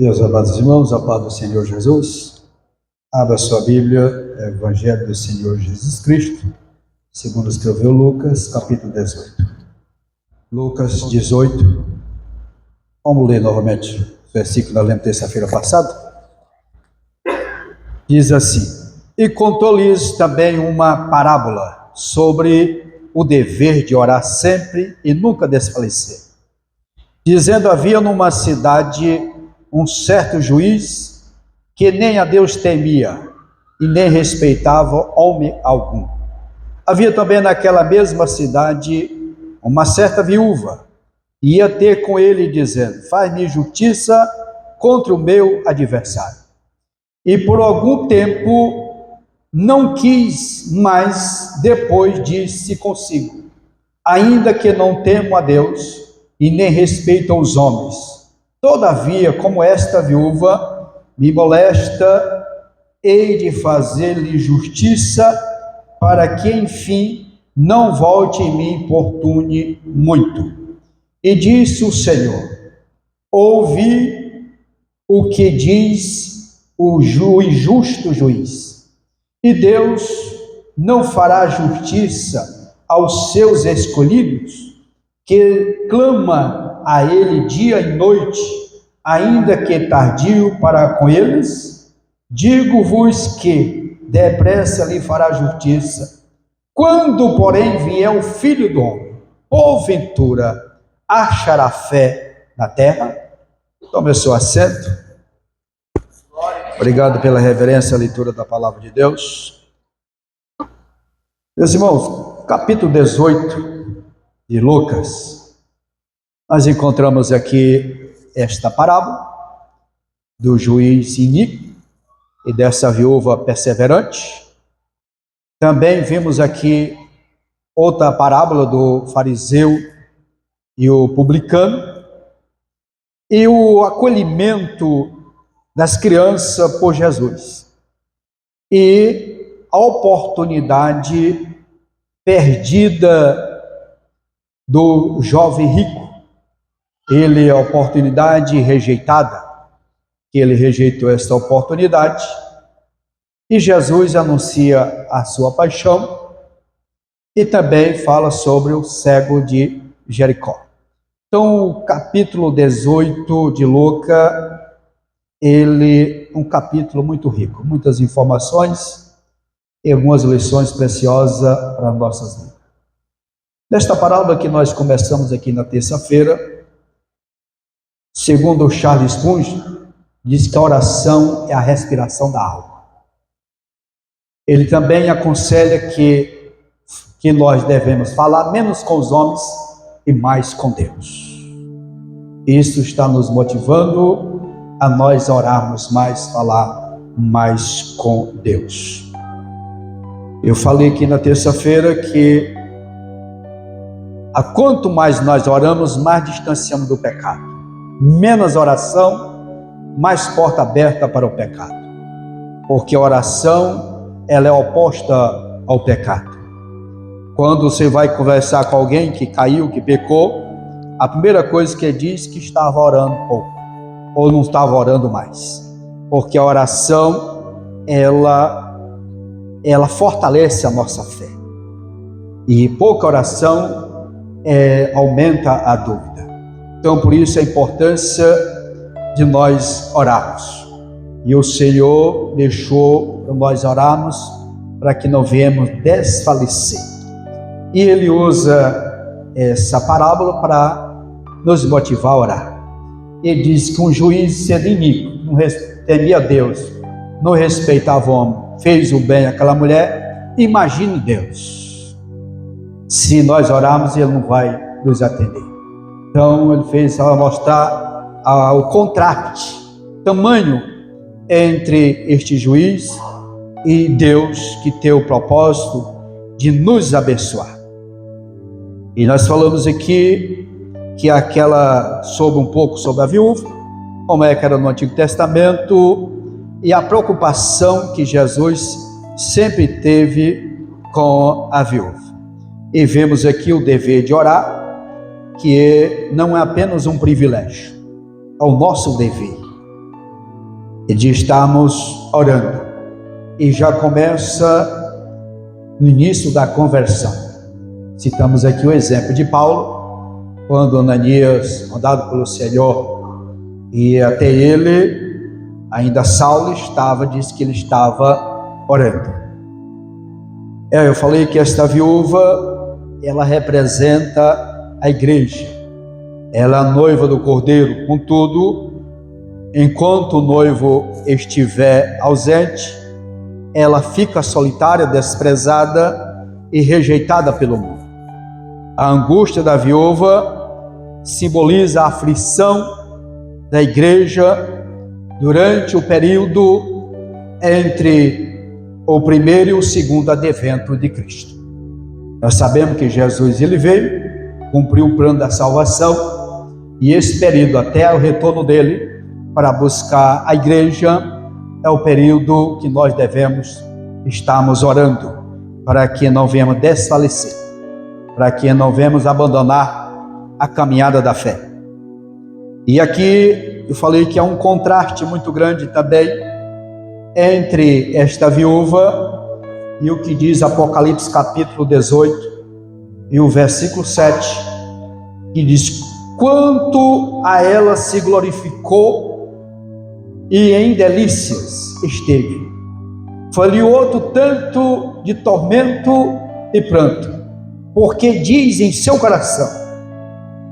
Meus amados irmãos, a paz do Senhor Jesus, abra sua Bíblia, Evangelho do Senhor Jesus Cristo, segundo escreveu Lucas, capítulo 18. Lucas 18, vamos ler novamente o versículo da lemos terça-feira passada. Diz assim: E contou-lhes também uma parábola sobre o dever de orar sempre e nunca desfalecer. Dizendo, havia numa cidade um certo juiz que nem a Deus temia e nem respeitava homem algum. Havia também naquela mesma cidade uma certa viúva, e ia ter com ele dizendo, faz-me justiça contra o meu adversário. E por algum tempo não quis, mas depois disse consigo, ainda que não temo a Deus e nem respeito os homens, todavia, como esta viúva me molesta, hei de fazer-lhe justiça, para que, enfim, não volte e me importune muito. E disse o Senhor, ouvi o que diz o justo juiz. E Deus não fará justiça aos seus escolhidos, que clama a ele dia e noite, ainda que tardio para com eles? Digo-vos que depressa lhe fará justiça. Quando, porém, vier o Filho do Homem, porventura achará fé na terra? Tome o seu assento. Obrigado pela reverência à leitura da palavra de Deus. Meus irmãos, capítulo 18 de Lucas, nós encontramos aqui esta parábola do juiz iníquo e dessa viúva perseverante. Também vimos aqui outra parábola do fariseu e o publicano e o acolhimento das crianças por Jesus e a oportunidade perdida do jovem rico. Ele, a oportunidade rejeitada, que ele rejeitou esta oportunidade, e Jesus anuncia a sua paixão, e também fala sobre o cego de Jericó. Então, o capítulo 18 de Lucas, ele é um capítulo muito rico, muitas informações e algumas lições preciosas para nossas vidas. Nesta parábola que nós começamos aqui na terça-feira, segundo o Charles Spurgeon, diz que a oração é a respiração da alma. Ele também aconselha que nós devemos falar menos com os homens e mais com Deus. Isso está nos motivando a nós orarmos mais, falar mais com Deus. Eu falei aqui na terça-feira que a quanto mais nós oramos, mais distanciamos do pecado. Menos oração, mais porta aberta para o pecado. Porque a oração, ela é oposta ao pecado. Quando você vai conversar com alguém que caiu, que pecou, a primeira coisa que ele diz é que estava orando pouco, ou não estava orando mais. Porque a oração, ela fortalece a nossa fé. E pouca oração aumenta a dúvida. Então, por isso a importância de nós orarmos. E o Senhor deixou nós orarmos para que não venhamos desfalecer. E Ele usa essa parábola para nos motivar a orar. Ele diz que um juiz sendo iníquo, não temia Deus, não respeitava o homem, fez o bem àquela mulher, imagine Deus. Se nós orarmos, Ele não vai nos atender. Então, ele fez para mostrar o contraste, tamanho entre este juiz e Deus, que tem o propósito de nos abençoar. E nós falamos aqui que soube um pouco sobre a viúva, como é que era no Antigo Testamento, e a preocupação que Jesus sempre teve com a viúva. E vemos aqui o dever de orar, que não é apenas um privilégio, é o nosso dever. e de estarmos orando. E já começa no início da conversão. Citamos aqui o exemplo de Paulo, quando Ananias, mandado pelo Senhor, ia até ele, ainda Saulo disse que ele estava orando. Eu falei que esta viúva, ela representa a igreja. Ela é a noiva do Cordeiro. Contudo, enquanto o noivo estiver ausente, ela fica solitária, desprezada e rejeitada pelo mundo. A angústia da viúva simboliza a aflição da igreja durante o período entre o primeiro e o segundo advento de Cristo. Nós sabemos que Jesus ele veio, cumpriu o plano da salvação, e esse período até o retorno dele para buscar a igreja é o período que nós devemos estarmos orando, para que não venhamos desfalecer, para que não venhamos abandonar a caminhada da fé. E aqui eu falei que há um contraste muito grande também entre esta viúva e o que diz Apocalipse capítulo 18 e o versículo 7, que diz: quanto a ela se glorificou e em delícias esteve, foi-lhe outro tanto de tormento e pranto, porque diz em seu coração: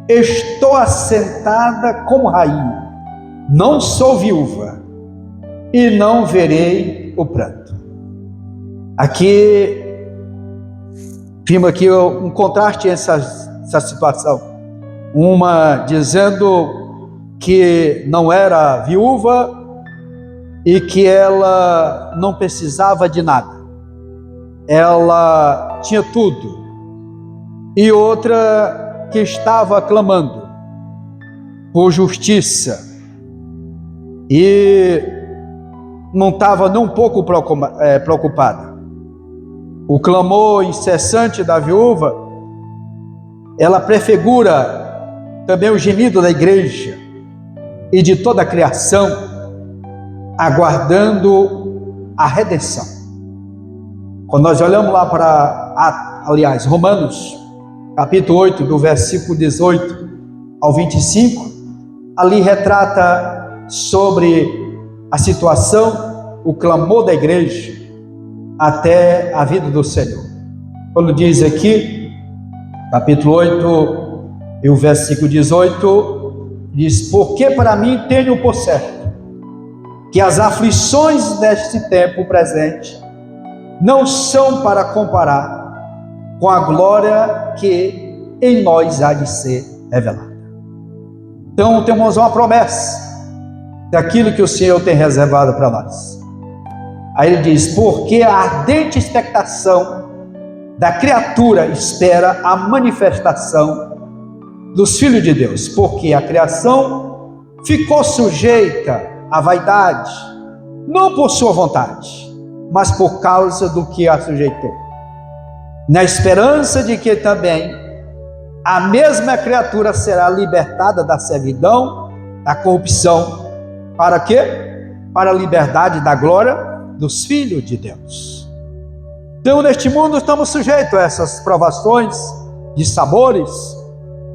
estou assentada como rainha, não sou viúva e não verei o pranto. Aqui vimos aqui um contraste essa situação, uma dizendo que não era viúva e que ela não precisava de nada, ela tinha tudo, e outra que estava clamando por justiça e não estava nem um pouco preocupada. O clamor incessante da viúva, ela prefigura também o gemido da igreja e de toda a criação, aguardando a redenção. Quando nós olhamos lá para, Romanos, capítulo 8, do versículo 18 ao 25, ali retrata sobre a situação, o clamor da igreja até a vida do Senhor. Quando diz aqui, capítulo 8 e o versículo 18, diz: porque para mim tenho por certo que as aflições deste tempo presente não são para comparar com a glória que em nós há de ser revelada. Então temos uma promessa daquilo que o Senhor tem reservado para nós. Aí ele diz: porque a ardente expectação da criatura espera a manifestação dos filhos de Deus, porque a criação ficou sujeita à vaidade, não por sua vontade, mas por causa do que a sujeitou, na esperança de que também a mesma criatura será libertada da servidão, da corrupção, para quê? Para a liberdade da glória dos filhos de Deus. Então, neste mundo estamos sujeitos a essas provações de sabores,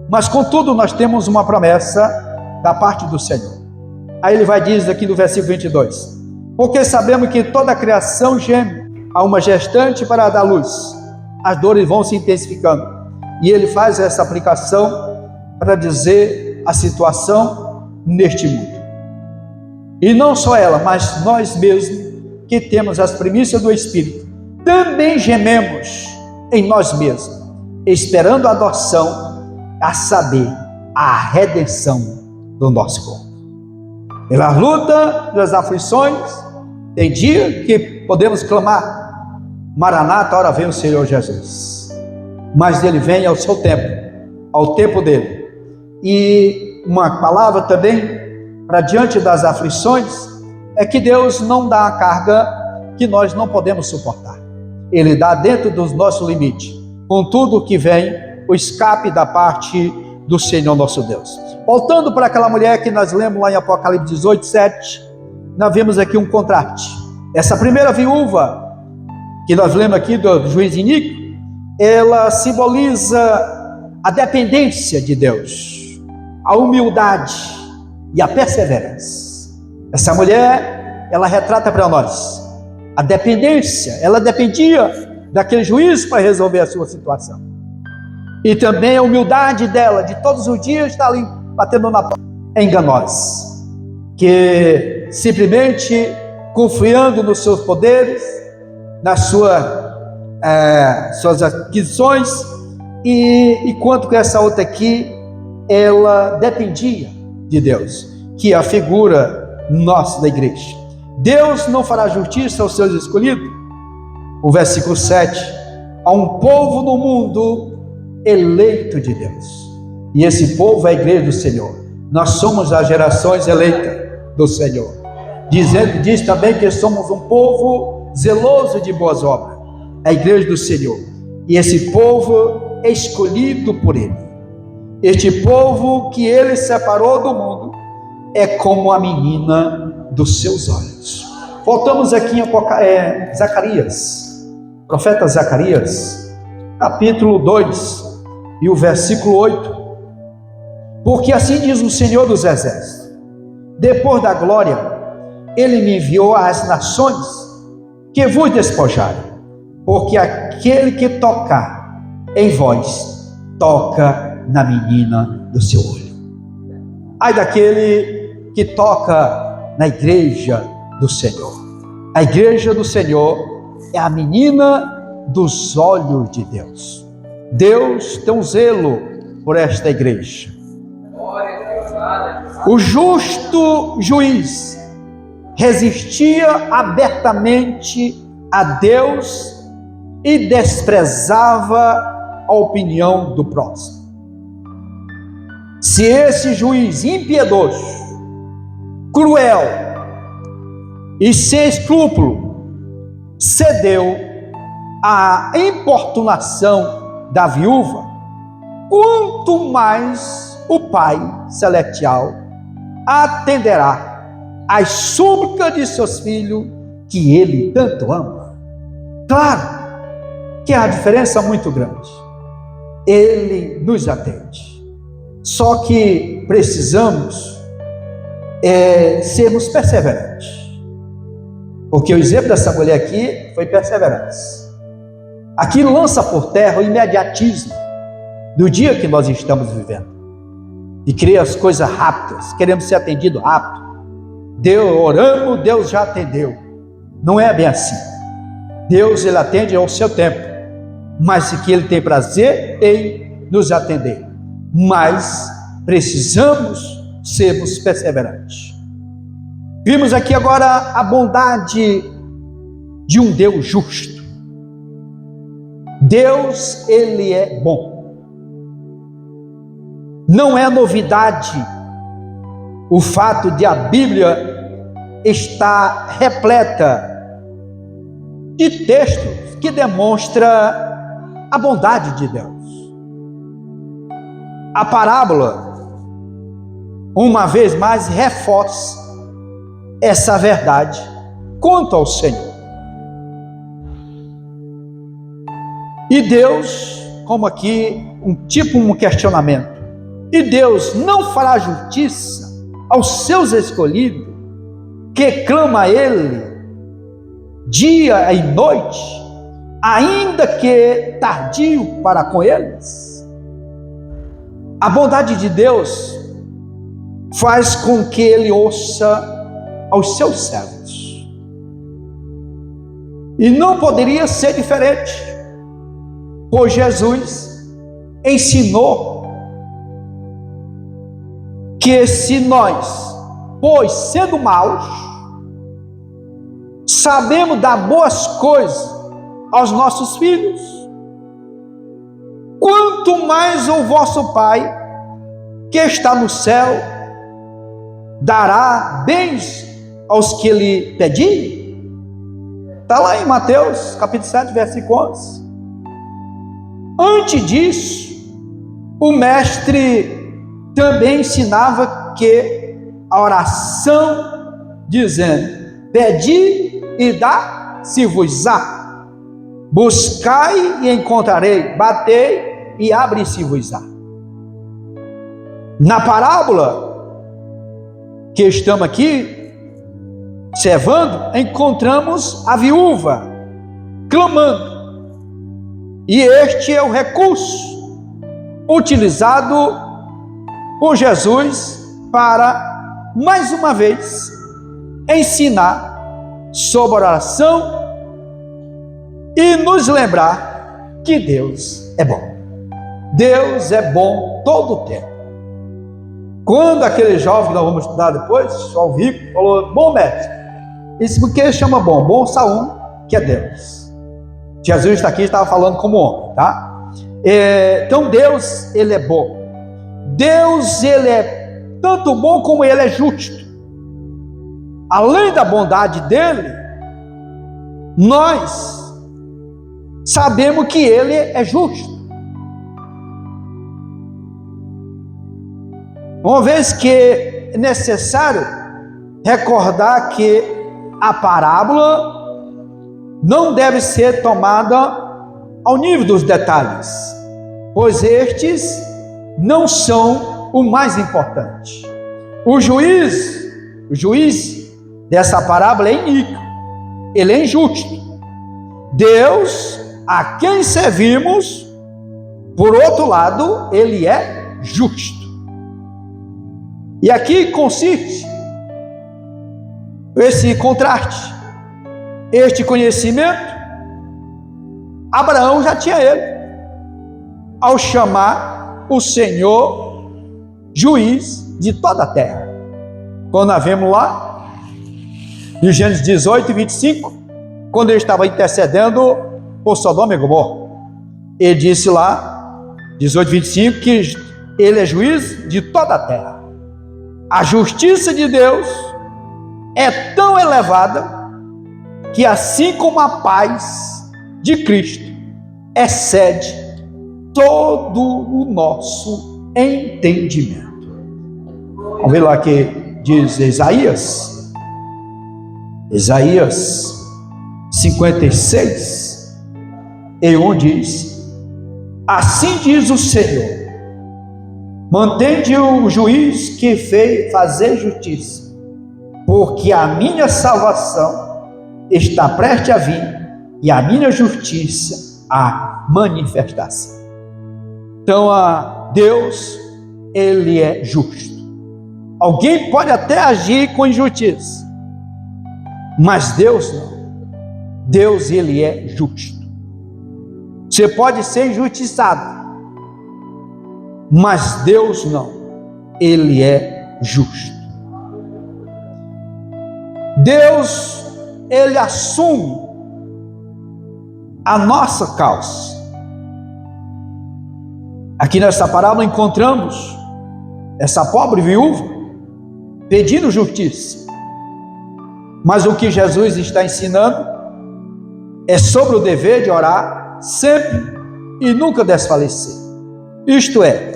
mas contudo nós temos uma promessa da parte do Senhor. Aí ele vai dizer aqui no versículo 22: porque sabemos que toda a criação geme a uma gestante para dar luz, as dores vão se intensificando. E ele faz essa aplicação para dizer a situação neste mundo. E não só ela, mas nós mesmos, que temos as primícias do Espírito, também gememos em nós mesmos, esperando a adoção, a saber, a redenção do nosso corpo. Pela luta das aflições, tem dia que podemos clamar: Maranata, ora vem o Senhor Jesus. Mas ele vem ao seu tempo, ao tempo dele. E uma palavra também para diante das aflições é que Deus não dá a carga que nós não podemos suportar. Ele dá dentro dos nossos limites. Contudo que vem o escape da parte do Senhor nosso Deus. Voltando para aquela mulher que nós lemos lá em Apocalipse 18, 7, nós vemos aqui um contraste. Essa primeira viúva, que nós lemos aqui do juiz iníquo, ela simboliza a dependência de Deus, a humildade e a perseverança. Essa mulher, ela retrata para nós a dependência. Ela dependia daquele juiz para resolver a sua situação. E também a humildade dela, de todos os dias estar ali batendo na porta. É enganosa, que simplesmente confiando nos seus poderes, nas suas aquisições, e quanto que essa outra aqui, ela dependia de Deus, que é a figura nossa da igreja. Deus não fará justiça aos seus escolhidos. O versículo 7, há um povo no mundo eleito de Deus, e esse povo é a igreja do Senhor. Nós somos as gerações eleitas do Senhor. Diz também que somos um povo zeloso de boas obras, a igreja do Senhor, e esse povo é escolhido por Ele. Este povo que Ele separou do mundo é como a menina dos seus olhos. Voltamos aqui em Zacarias, profeta Zacarias, capítulo 2 e o versículo 8. Porque assim diz o Senhor dos Exércitos: depois da glória, Ele me enviou às nações que vos despojarem, porque aquele que tocar em vós, toca na menina do seu olho. Ai daquele que toca na igreja do Senhor. A igreja do Senhor é a menina dos olhos de Deus. Deus tem um zelo por esta igreja. O justo juiz resistia abertamente a Deus e desprezava a opinião do próximo. Se esse juiz impiedoso, cruel e sem escrúpulo cedeu à importunação da viúva, quanto mais o Pai Celestial atenderá às súplicas de seus filhos que Ele tanto ama. Claro que há diferença muito grande. Ele nos atende. Só que precisamos sermos perseverantes. Porque o exemplo dessa mulher aqui foi perseverança. Aqui lança por terra o imediatismo do dia que nós estamos vivendo. E cria as coisas rápidas, queremos ser atendidos rápido. Oramos, Deus já atendeu. Não é bem assim. Deus, Ele atende ao seu tempo, mas se que Ele tem prazer em nos atender. Mas precisamos sermos perseverantes. Vimos aqui agora a bondade de um Deus justo. Deus, Ele é bom. Não é novidade o fato de a Bíblia estar repleta de textos que demonstram a bondade de Deus. A parábola, uma vez mais, reforça essa verdade quanto ao Senhor. E Deus, como aqui, um questionamento. E Deus não fará justiça aos seus escolhidos, que clama a Ele dia e noite, ainda que tardio para com eles? A bondade de Deus faz com que Ele ouça aos seus servos. E não poderia ser diferente, pois Jesus ensinou que se nós, pois sendo maus, sabemos dar boas coisas aos nossos filhos, quanto mais o vosso Pai, que está no céu, dará bens aos que lhe pedirem. Está lá em Mateus, capítulo 7, versículo 11. Antes disso, o mestre também ensinava que a oração dizendo: pedi e dá-se-vos-á, buscai e encontrarei, batei e abre-se-vos-á. Na parábola que estamos aqui observando, encontramos a viúva clamando, e este é o recurso utilizado por Jesus para, mais uma vez, ensinar sobre oração e nos lembrar que Deus é bom. Deus é bom todo o tempo. Quando aquele jovem que nós vamos estudar depois, só ouvi, falou: bom mestre, isso porque ele chama bom? Bom só um, que é Deus. Jesus está aqui, estava falando como homem, tá? Então Deus, ele é bom. Deus, ele é tanto bom como ele é justo. Além da bondade dele, nós sabemos que ele é justo. Uma vez que é necessário recordar que a parábola não deve ser tomada ao nível dos detalhes, pois estes não são o mais importante. O juiz dessa parábola é iníquo, ele é injusto. Deus, a quem servimos, por outro lado, ele é justo. E aqui consiste esse contraste, este conhecimento. Abraão já tinha ele, ao chamar o Senhor juiz de toda a terra. Quando nós vemos lá, em Gênesis 18, 25, quando ele estava intercedendo por Sodoma e Gomorra, ele disse lá, 18, 25, que ele é juiz de toda a terra. A justiça de Deus é tão elevada que, assim como a paz de Cristo excede todo o nosso entendimento. Vamos ver lá que diz Isaías 56, e onde diz: assim diz o Senhor, mantende o juiz que fez fazer justiça, porque a minha salvação está prestes a vir, e a minha justiça a manifestar-se. Então, Deus, ele é justo. Alguém pode até agir com injustiça, mas Deus não. Deus, ele é justo. Você pode ser injustiçado, mas Deus não. Ele é justo. Deus, ele assume a nossa causa. Aqui nessa parábola encontramos essa pobre viúva pedindo justiça, mas o que Jesus está ensinando é sobre o dever de orar sempre e nunca desfalecer, isto é,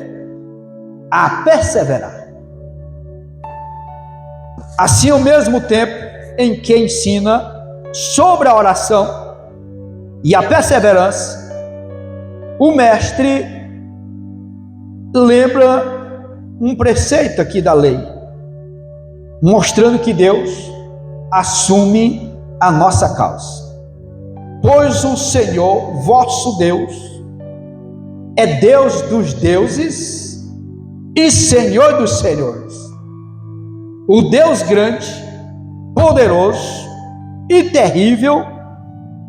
a perseverar. Assim, ao mesmo tempo em que ensina sobre a oração e a perseverança, o mestre lembra um preceito aqui da lei, mostrando que Deus assume a nossa causa. Pois o Senhor, vosso Deus, é Deus dos deuses e Senhor dos senhores, o Deus grande, poderoso e terrível,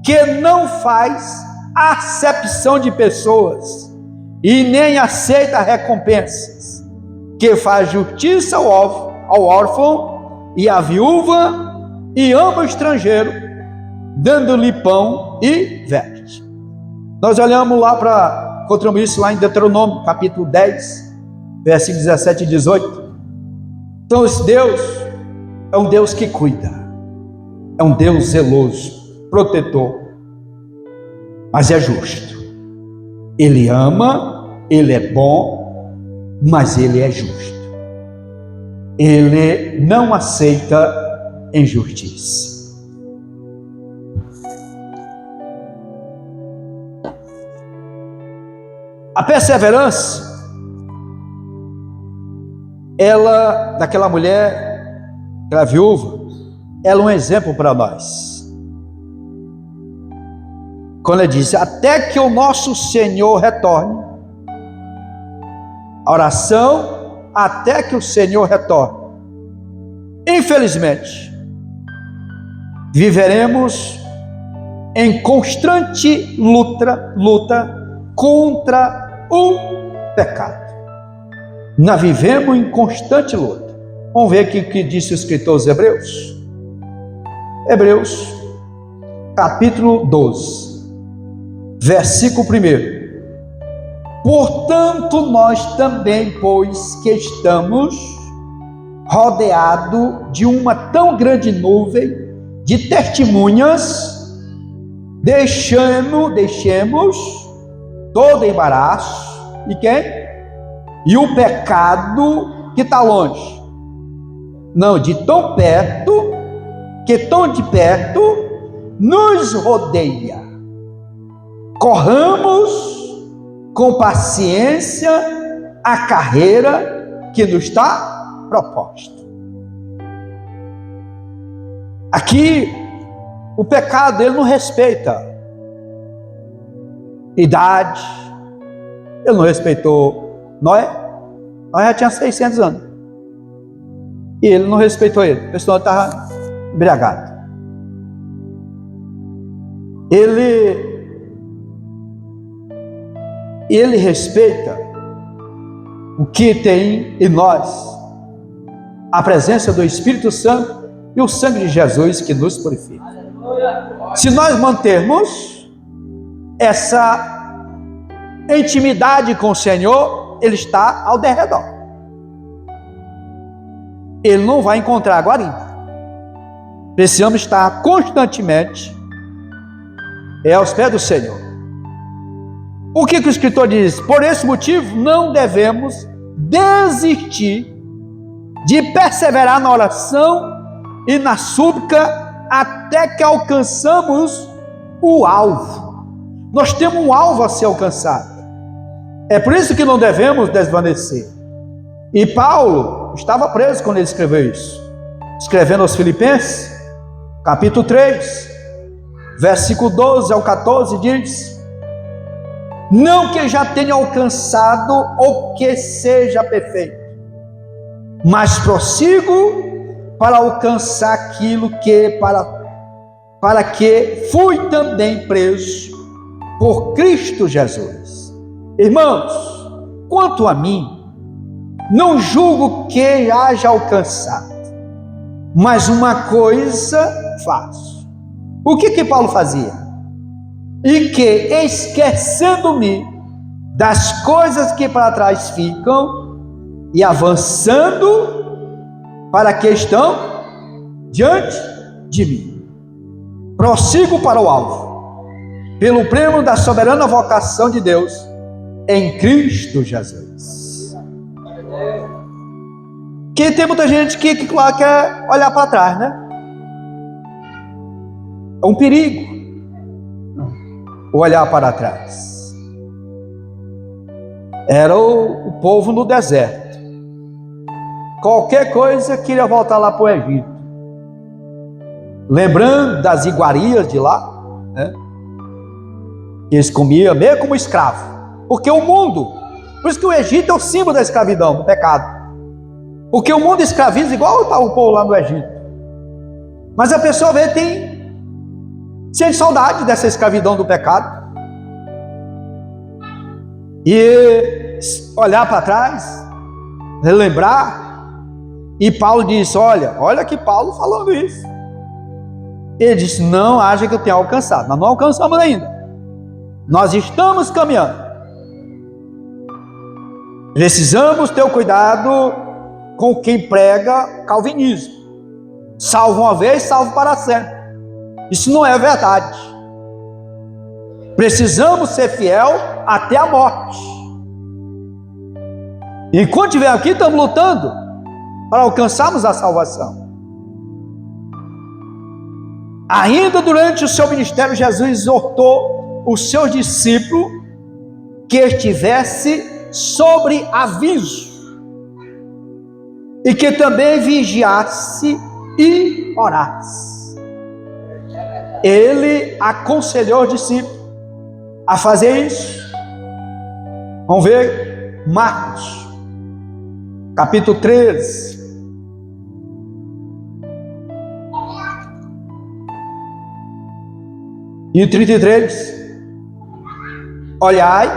que não faz acepção de pessoas e nem aceita recompensas, que faz justiça ao órfão e à viúva e ama o estrangeiro, dando-lhe pão e veste. Nós olhamos lá encontramos isso lá em Deuteronômio, capítulo 10, versículos 17 e 18. Então esse Deus é um Deus que cuida, é um Deus zeloso, protetor, mas é justo. Ele ama, ele é bom, mas ele é justo. Ele não aceita em justiça. A perseverança, daquela mulher, aquela viúva, ela é um exemplo para nós. Quando ele diz, até que o nosso Senhor retorne, a oração, até que o Senhor retorne. Infelizmente, viveremos em constante luta contra o pecado. Nós vivemos em constante luta. Vamos ver aqui o que disse o escritor aos Hebreus. Hebreus, capítulo 12, versículo 1. Portanto, nós também, pois que estamos rodeados de uma tão grande nuvem de testemunhas, deixemos todo embaraço, e quem? E o pecado que está longe. Não, de tão perto, que tão de perto nos rodeia. Corramos com paciência a carreira que nos está proposta. Aqui, o pecado, ele não respeita idade. Ele não respeitou Noé. Noé já tinha 600 anos. E ele não respeitou ele. O pessoal estava embriagado. Ele respeita o que tem em nós, a presença do Espírito Santo e o sangue de Jesus que nos purifica. Se nós mantermos essa intimidade com o Senhor, Ele está ao derredor. Ele não vai encontrar guarida. Precisamos estar constantemente aos pés do Senhor. O que o escritor diz? Por esse motivo, não devemos desistir de perseverar na oração e na súplica até que alcançamos o alvo. Nós temos um alvo a ser alcançado. É por isso que não devemos desvanecer. E Paulo estava preso quando ele escreveu isso. Escrevendo aos Filipenses, capítulo 3, versículo 12 ao 14, diz: não que já tenha alcançado ou que seja perfeito, mas prossigo para alcançar aquilo que para que fui também preso por Cristo Jesus. Irmãos, quanto a mim, não julgo que haja alcançado, mas uma coisa faço. O que Paulo fazia? E que, esquecendo-me das coisas que para trás ficam e avançando para que estão diante de mim, prossigo para o alvo, pelo prêmio da soberana vocação de Deus em Cristo Jesus. Que tem muita gente que claro, quer olhar para trás, né? É um perigo olhar para trás. Era o povo no deserto. Qualquer coisa queria voltar lá para o Egito. Lembrando das iguarias de lá, né? Que eles comiam meio como escravo. Porque o mundo, por isso que o Egito é o símbolo da escravidão, do pecado. Porque o mundo escraviza igual está o povo lá no Egito. Mas a pessoa sente saudade dessa escravidão do pecado. E olhar para trás, relembrar. E Paulo disse, olha que Paulo falando isso. Ele disse, não acha que eu tenha alcançado. Nós não alcançamos ainda. Nós estamos caminhando. Precisamos ter o cuidado com quem prega calvinismo. Salvo uma vez, salvo para sempre. Isso não é verdade. Precisamos ser fiel até a morte. Enquanto estiver aqui, estamos lutando para alcançarmos a salvação. Ainda durante o seu ministério, Jesus exortou os seus discípulos que estivesse sobre aviso e que também vigiasse e orasse. Ele aconselhou os discípulos a fazer isso. Vamos ver Marcos, capítulo 13. E 33. Olhai,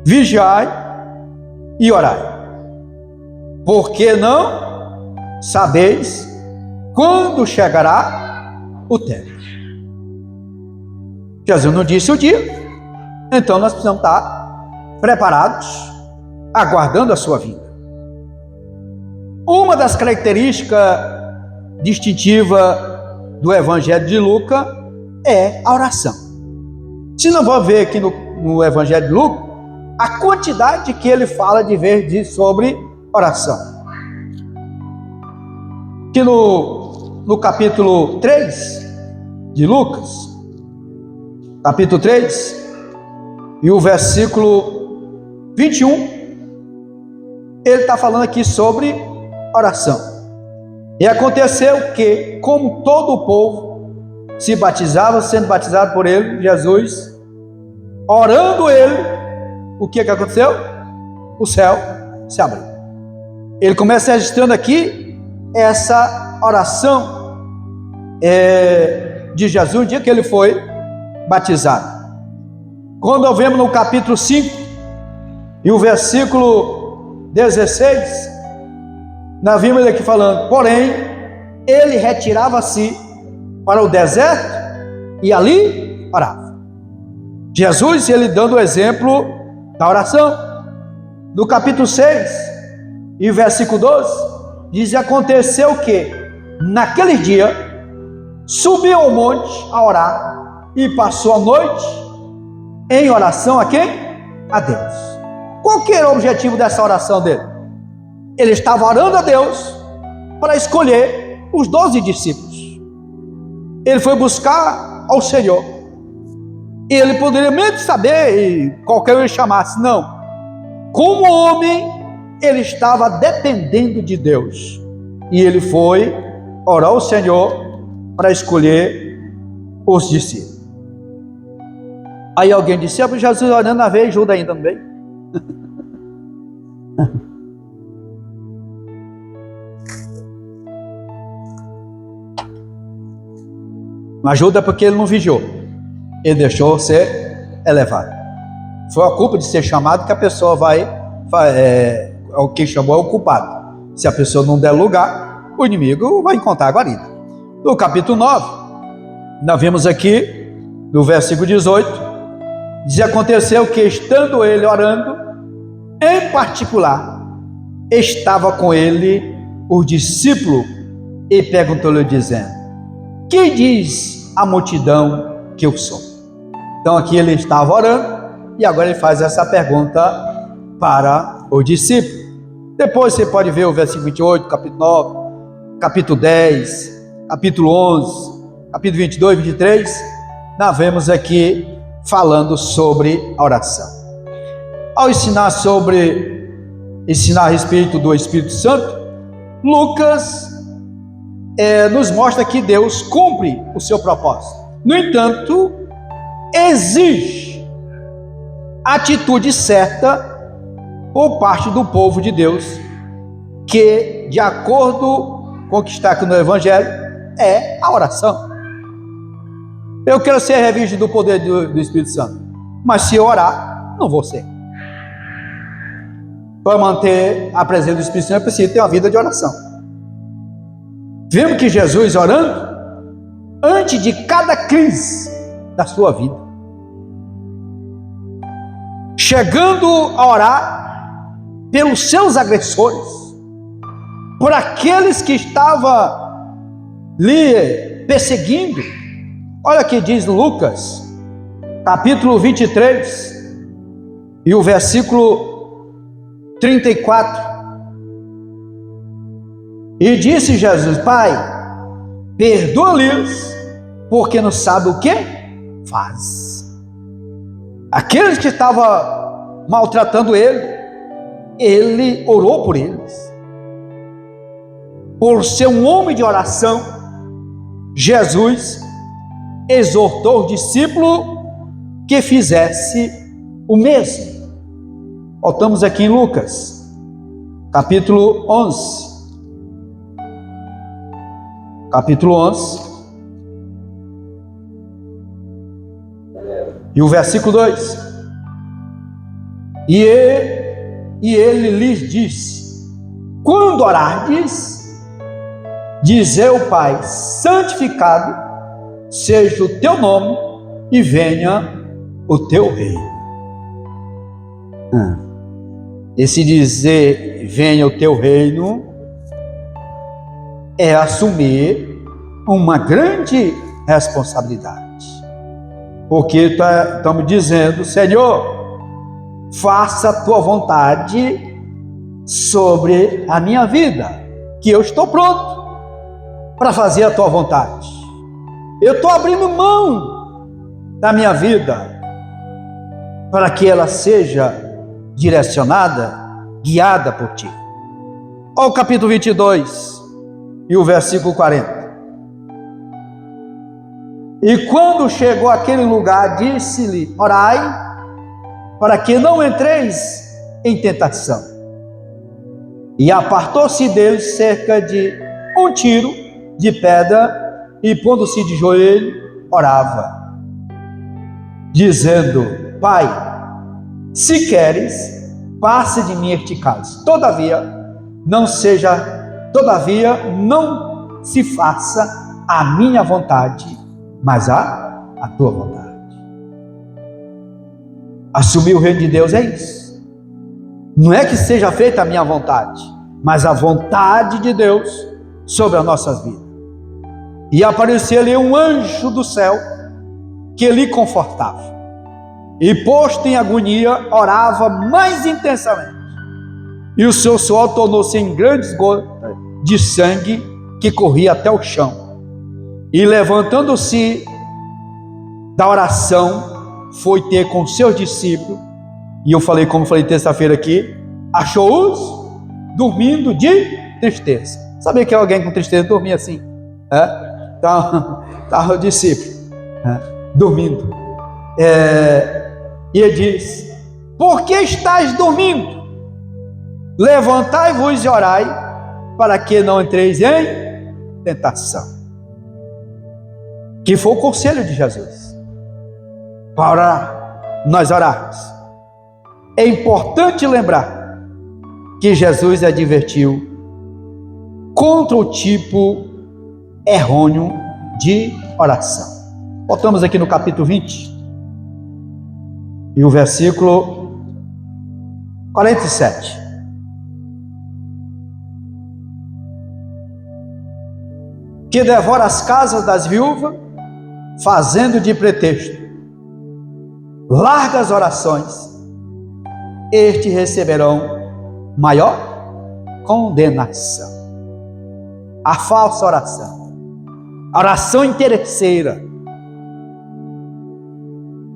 vigiai e orai, porque não sabeis quando chegará o tempo. Jesus não disse o dia, então nós precisamos estar preparados, aguardando a sua vinda. Uma das características distintivas do Evangelho de Lucas é a oração. Se não vou ver aqui no Evangelho de Lucas a quantidade que ele fala de vez sobre oração. Que no capítulo 3 de Lucas, capítulo 3, e o versículo 21, ele está falando aqui sobre oração. E aconteceu que, como todo o povo se batizava, sendo batizado por ele, Jesus, orando ele, o que aconteceu? O céu se abriu. Ele começa registrando aqui essa oração de Jesus, no dia que ele foi batizado. Quando vemos no capítulo 5 e o versículo 16, nós vimos ele aqui falando: porém, ele retirava-se para o deserto e ali orava. Jesus, ele dando o exemplo da oração. No capítulo 6 e versículo 12, diz: aconteceu que naquele dia subiu ao monte a orar e passou a noite em oração a quem? A Deus. Qual que era o objetivo dessa oração dele? Ele estava orando a Deus para escolher os 12 discípulos. Ele foi buscar ao Senhor. Ele poderia mesmo saber, e qualquer um chamasse, não. Como homem, ele estava dependendo de Deus. E ele foi orar ao Senhor para escolher os discípulos. Aí alguém disse: Jesus orando na vez, Judas ainda não veio. Mas Judas porque ele não vigiou, ele deixou ser elevado. Foi a culpa de ser chamado que a pessoa quem chamou é o culpado. Se a pessoa não der lugar, o inimigo vai encontrar a guarida. No capítulo 9, nós vemos aqui, no versículo 18, diz: aconteceu que estando ele orando, em particular, estava com ele o discípulo e perguntou-lhe dizendo: que diz a multidão que eu sou? Então aqui ele estava orando e agora ele faz essa pergunta para o discípulo. Depois você pode ver o versículo 28, capítulo 9, capítulo 10, capítulo 11, capítulo 22, 23. Nós vemos aqui falando sobre a oração. Ao ensinar a respeito do Espírito Santo, Lucas nos mostra que Deus cumpre o seu propósito. No entanto, exige atitude certa por parte do povo de Deus, que, de acordo com o que está aqui no Evangelho, é a oração. Eu quero ser revestido do poder do Espírito Santo, mas se eu orar, não vou ser. Para manter a presença do Espírito Santo, eu preciso ter uma vida de oração. Vemos que Jesus orando, antes de cada crise da sua vida, chegando a orar pelos seus agressores, por aqueles que estavam lhe perseguindo. Olha o que diz Lucas, capítulo 23, e o versículo 34. E disse Jesus: Pai, perdoa-lhes, porque não sabe o que faz. Aqueles que estavam maltratando ele orou por eles. Por ser um homem de oração, Jesus exortou o discípulo que fizesse o mesmo. Voltamos aqui em Lucas, capítulo 11. Capítulo 11. E o versículo 2. E ele lhes disse: quando orardes, dizei ao Pai: santificado seja o teu nome e venha o teu reino. Esse dizer venha o teu reino é assumir uma grande responsabilidade. Porque estamos dizendo: Senhor, faça a tua vontade sobre a minha vida, que eu estou pronto para fazer a tua vontade. Eu estou abrindo mão da minha vida para que ela seja direcionada, guiada por ti. Olha o capítulo 22 e o versículo 40. E quando chegou àquele lugar, disse-lhe: orai, para que não entreis em tentação. E apartou-se dele cerca de um tiro de pedra, e pondo-se de joelho, orava, dizendo: Pai, se queres, passe de mim este cálice. Todavia, não se faça a minha vontade, mas a tua vontade. Assumir o reino de Deus é isso. Não é que seja feita a minha vontade, mas a vontade de Deus sobre as nossas vidas. E apareceu-lhe um anjo do céu que lhe confortava. E posto em agonia, orava mais intensamente. E o seu suor tornou-se em grandes gotas de sangue que corria até o chão. E levantando-se da oração, foi ter com seus discípulos. E eu falei, como falei terça-feira aqui, achou-os dormindo de tristeza. Sabia que alguém com tristeza dormia assim? Estava o discípulo dormindo. E ele diz: por que estáis dormindo? Levantai-vos e orai, para que não entreis em tentação. Que foi o conselho de Jesus para nós orarmos. É importante lembrar que Jesus advertiu contra o tipo errôneo de oração. Voltamos aqui no capítulo 20 e o versículo 47. Que devora as casas das viúvas, fazendo de pretexto largas orações, estes receberão maior condenação. A falsa oração, a oração interesseira,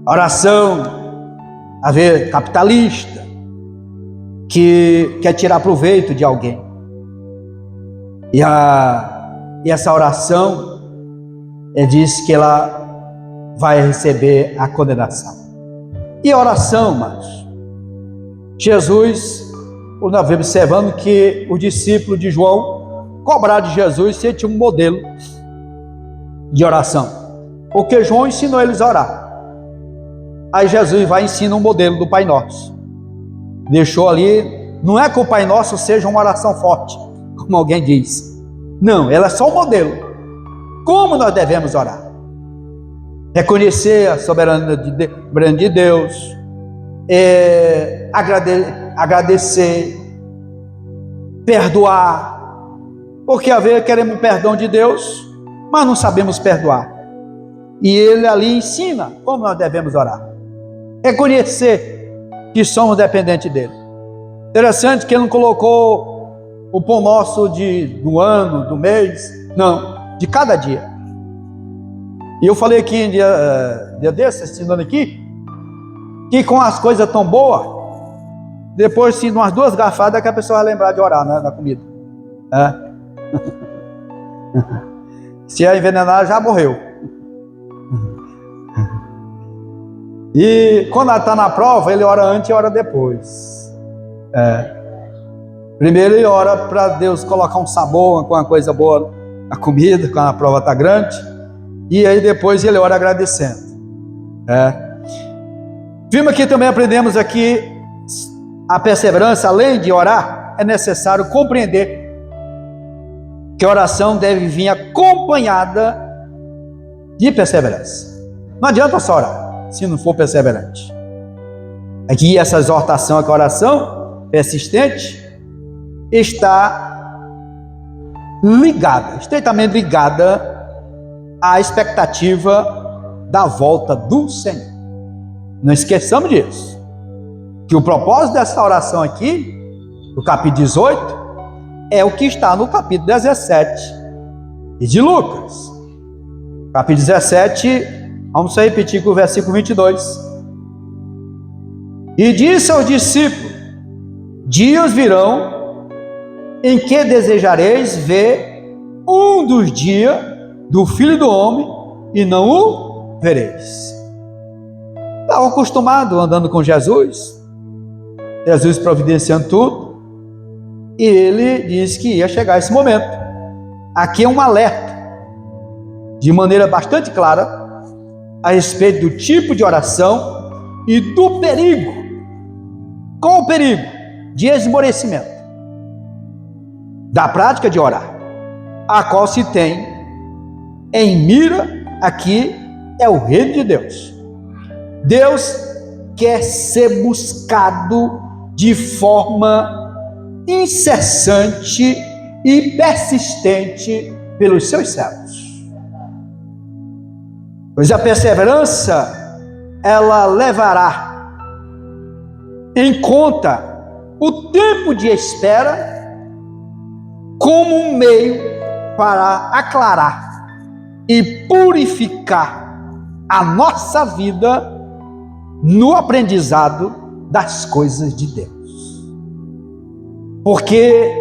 a oração, capitalista, que quer tirar proveito de alguém. E essa oração, diz que ela vai receber a condenação. E a oração, irmãos, Jesus, nós vemos observando que o discípulo de João cobraram de Jesus se ele tinha um modelo de oração, porque João ensinou eles a orar. Aí Jesus vai e ensina um modelo do Pai Nosso. Deixou ali, não é que o Pai Nosso seja uma oração forte, como alguém diz. Não, ela é só um modelo. Como nós devemos orar? Reconhecer a soberania de Deus, agradecer, perdoar, porque às vezes queremos perdão de Deus, mas não sabemos perdoar. E ele ali ensina como nós devemos orar. Reconhecer que somos dependentes dele. Interessante que ele não colocou o pão nosso do ano, do mês, não. de cada dia. E eu falei aqui, dia desses, ensinando aqui, que com as coisas tão boas, depois, de umas 2 garfadas, que a pessoa vai lembrar de orar, né, na comida. Se é envenenado, já morreu. E quando ela está na prova, ele ora antes e ora depois. Primeiro ele ora para Deus colocar um sabor, com uma coisa boa na comida, quando a prova está grande. E aí depois ele ora agradecendo. Vimos aqui também, aprendemos aqui, a perseverança, além de orar, é necessário compreender que a oração deve vir acompanhada de perseverança. Não adianta só orar, se não for perseverante. Aqui essa exortação, a oração persistente, está ligada, estreitamente ligada à expectativa da volta do Senhor. Não esqueçamos disso, que o propósito dessa oração aqui, do capítulo 18, é o que está no capítulo 17 e de Lucas. Capítulo 17, vamos repetir com o versículo 22. E disse aos discípulos: dias virão em que desejareis ver um dos dias do Filho do Homem e não o vereis. Estava acostumado andando com Jesus providenciando tudo, e ele disse que ia chegar esse momento. Aqui é um alerta, de maneira bastante clara, a respeito do tipo de oração e do perigo. Qual o perigo? De esmorecimento da prática de orar, a qual se tem em mira aqui é o reino de Deus. Deus quer ser buscado de forma incessante e persistente pelos seus servos. Pois a perseverança, ela levará em conta o tempo de espera como um meio para aclarar e purificar a nossa vida no aprendizado das coisas de Deus. Porque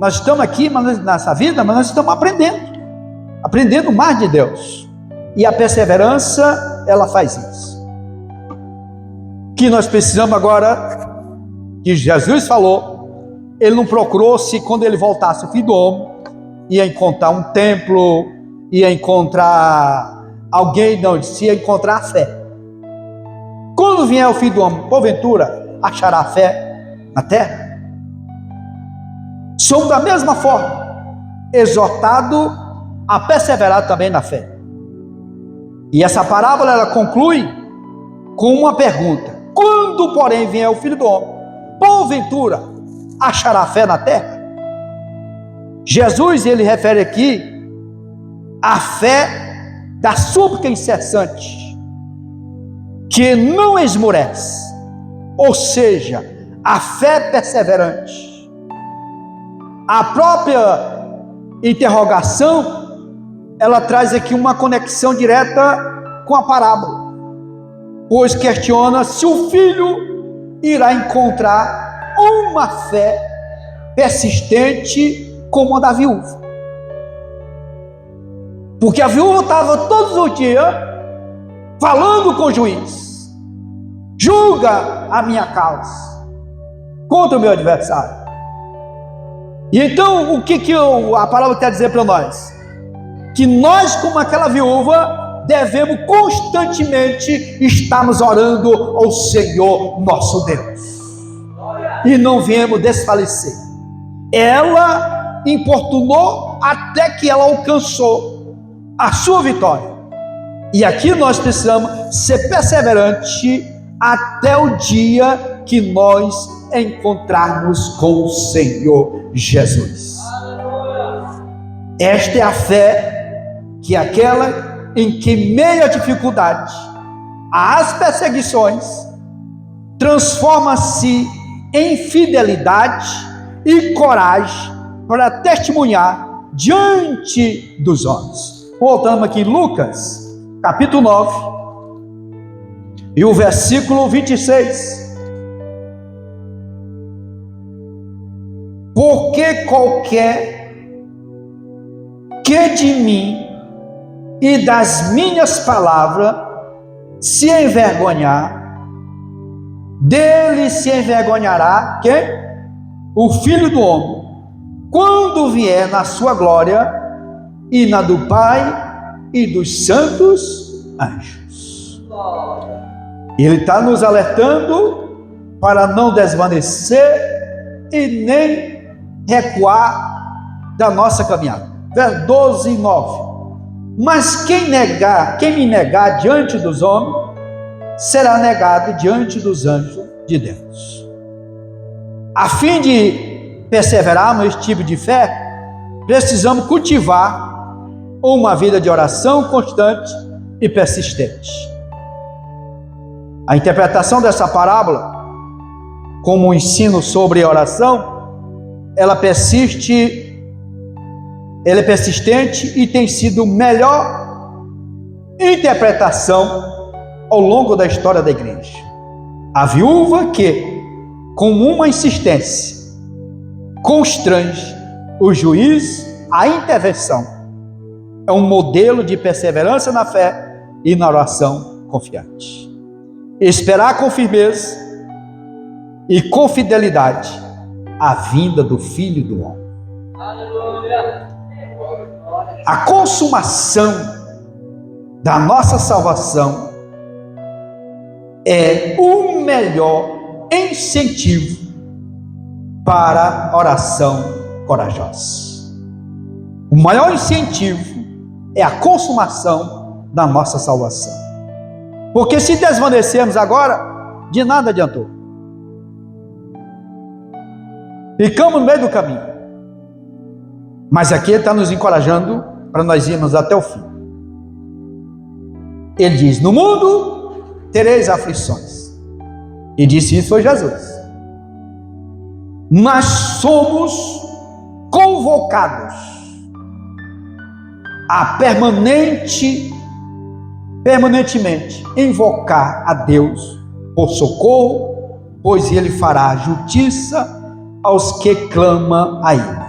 nós estamos aqui nessa vida, mas nós estamos aprendendo mais de Deus. E a perseverança, ela faz isso. Que nós precisamos agora, que Jesus falou, ele não procurou se quando ele voltasse o Filho do Homem, ia encontrar um templo, ia encontrar alguém, não, ele disse, ia encontrar a fé. Quando vier o Filho do Homem, porventura, achará fé na terra? Somos da mesma forma exortados a perseverar também na fé. E essa parábola ela conclui com uma pergunta: quando, porém, vier o Filho do Homem, porventura achará fé na terra? Jesus, ele refere aqui a fé da súplica incessante, que não esmorece, ou seja, a fé perseverante. A própria interrogação, ela traz aqui uma conexão direta com a parábola, pois questiona se o filho irá encontrar uma fé persistente como a da viúva. Porque a viúva estava todos os dias falando com o juiz: julga a minha causa contra o meu adversário. E então, o que a palavra quer dizer para nós? Que nós, como aquela viúva, devemos constantemente estarmos orando ao Senhor nosso Deus. E não viemos desfalecer. Ela importunou até que ela alcançou a sua vitória. E aqui nós precisamos ser perseverantes até o dia que nós encontrarmos com o Senhor Jesus. Esta é a fé, que é aquela em que, meio à dificuldade, às perseguições, transforma-se em fidelidade e coragem para testemunhar diante dos homens. Voltamos aqui em Lucas, capítulo 9, e o versículo 26. Porque qualquer que de mim e das minhas palavras se envergonhar, dele se envergonhará quem? O Filho do Homem, quando vier na sua glória e na do Pai e dos santos anjos. Ele está nos alertando para não desvanecer e nem recuar da nossa caminhada. Verso 12 e 9. Mas quem me negar diante dos homens, será negado diante dos anjos de Deus. A fim de perseverar nesse tipo de fé, precisamos cultivar uma vida de oração constante e persistente. A interpretação dessa parábola, como um ensino sobre oração, ela é persistente e tem sido a melhor interpretação ao longo da história da igreja. A viúva que, com uma insistência, constrange o juiz à intervenção, é um modelo de perseverança na fé e na oração confiante. Esperar com firmeza e com fidelidade a vinda do Filho do Homem. A consumação da nossa salvação é o melhor incentivo para a oração corajosa. O maior incentivo é a consumação da nossa salvação. Porque se desvanecermos agora, de nada adiantou. Ficamos no meio do caminho. Mas aqui ele está nos encorajando para nós irmos até o fim. Ele diz: no mundo tereis aflições. E disse isso foi Jesus. Mas somos convocados a permanentemente invocar a Deus por socorro, pois Ele fará justiça aos que clamam a Ele.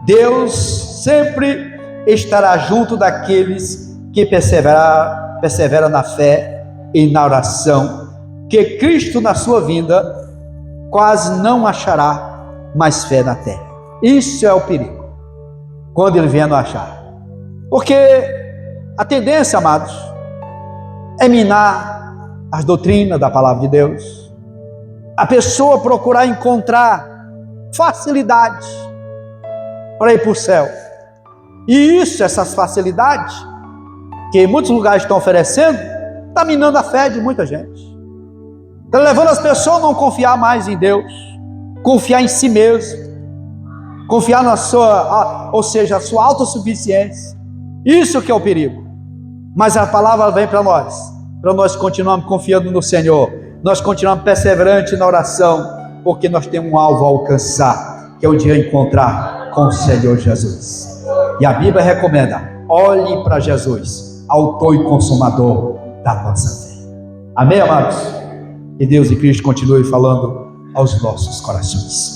Deus sempre estará junto daqueles que perseveram na fé e na oração, que Cristo na sua vinda quase não achará mais fé na terra. Isso é o perigo, quando Ele vier não achar. Porque a tendência, amados, é minar as doutrinas da palavra de Deus. A pessoa procurar encontrar facilidade para ir para o céu. E essas facilidades que em muitos lugares estão oferecendo, está minando a fé de muita gente. Está levando as pessoas a não confiar mais em Deus, confiar em si mesmo, confiar na sua, ou seja, a sua autossuficiência. Isso que é o perigo. Mas a palavra vem para nós continuarmos confiando no Senhor, nós continuamos perseverantes na oração, porque nós temos um alvo a alcançar, que é o dia de encontrar com o Senhor Jesus. E a Bíblia recomenda: olhe para Jesus, autor e consumador da nossa fé. Amém, amados? Que Deus e Cristo continue falando aos nossos corações.